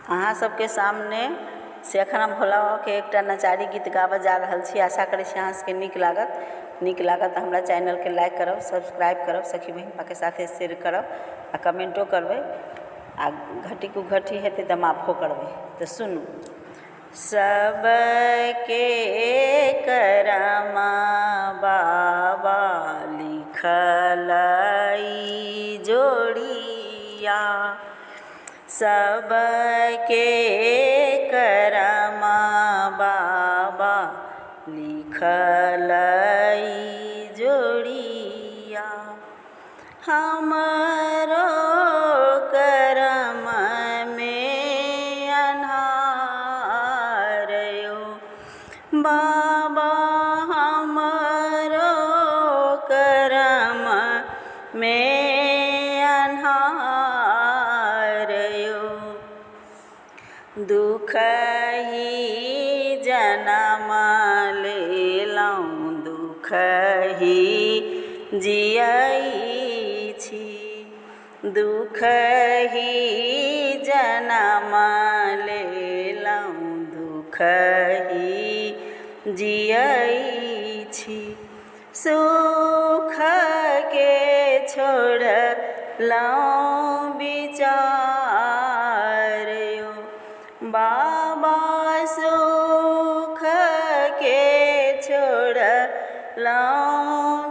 अहाँ सबके सामने से एखन हम भोला बाबाके एकटा नचारी गीत गाबऽ जा रहल छी। आशा करै छी अहाँ सबके नीक लागत तऽ हमरा चैनलके लाइक करब, सब्सक्राइब करब, सखी बहिन पाके साथे शेयर करब आ कमेंटो करबै आ घटी कुघटी हेतै तऽ माफो करबै। तऽ सुनू। सबके करमा बाबा लिखल ई जोड़िया, सबके करमा बाबा लिखल ई जोड़िया। हमरो करम में अन्हार यो बाबा, हमरो करम में अन्हार यो। दुख ही जन्म लेलहुँ, दुख ही जियै छी, दुख ही जन्म लेलहुँ, दुख ही जियै छी। सुख के छोड़लहुँ विचार यो बाबा, सुख के छोड़लहुँ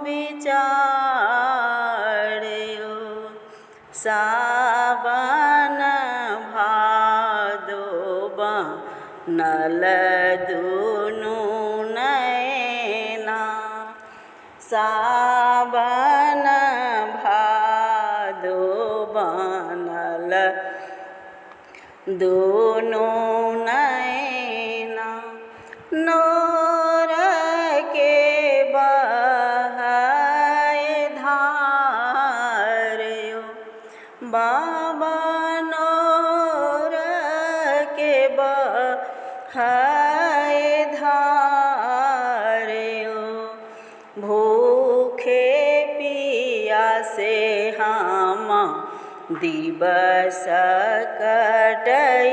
विचार यो। सावन भादो बनल दुनू नैना, सावन भादो बनल दुनू नैना। नोर के बहै धार यो बाबा, नोर के बहै धार यो। भूखे पियासे हम दिवस कटै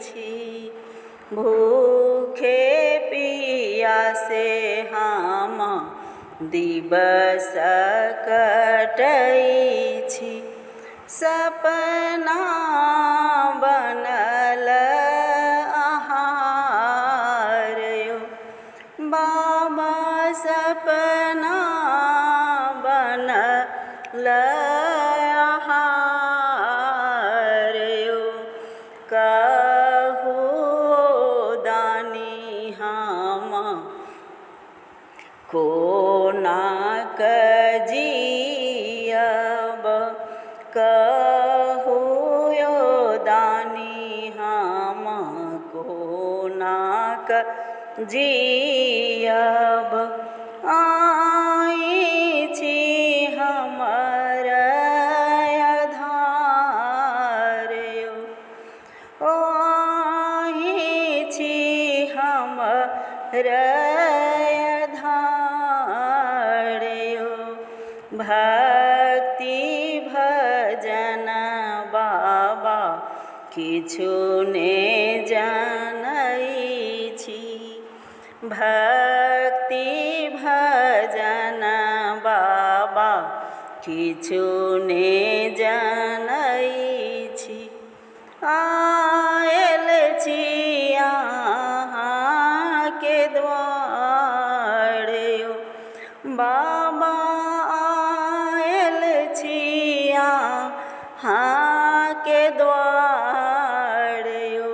छी, भूखे पियासे हम दिवस कटै छी। सपना बनल आहार यो बाबा, सपना बनल आहार यो। कहू दानी हम कोना कऽ जियब, कहू यो दानी हम कोना कऽ जियब। आई छी हमर आधार यो, आई छी हमर आधार यो। भक्ति भजन बाबा किछु ने जानै छी, भक्ति भजन बाबा किछु ने जानै छी। आयल छी अहाँके द्वार यो बाबा, आयल छी अहाँके द्वार यो।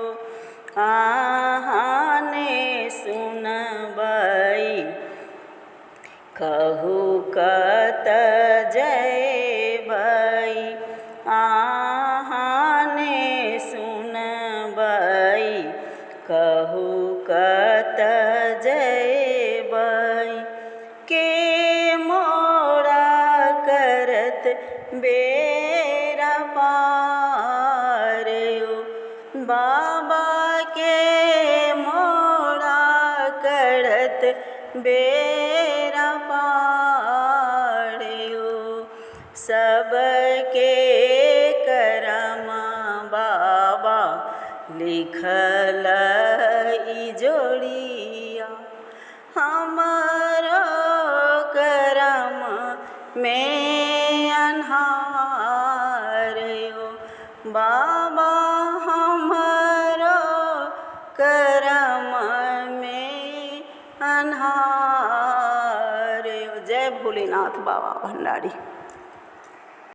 अहाँ ने सुनबै, कहू कतऽ जयबै, अहाँ ने सुनबै, कहू कतऽ जयबै। के मोरा करत बेड़ा पार यो बाबा, के मोरा करत बेड़ा पार यो। सबके करम बाबा लिखल ई जोड़िया हमारो करम में अन्हार हो बाबा हमारो करम में अन्हार हो। जय भोलेनाथ बाबा भंडारी।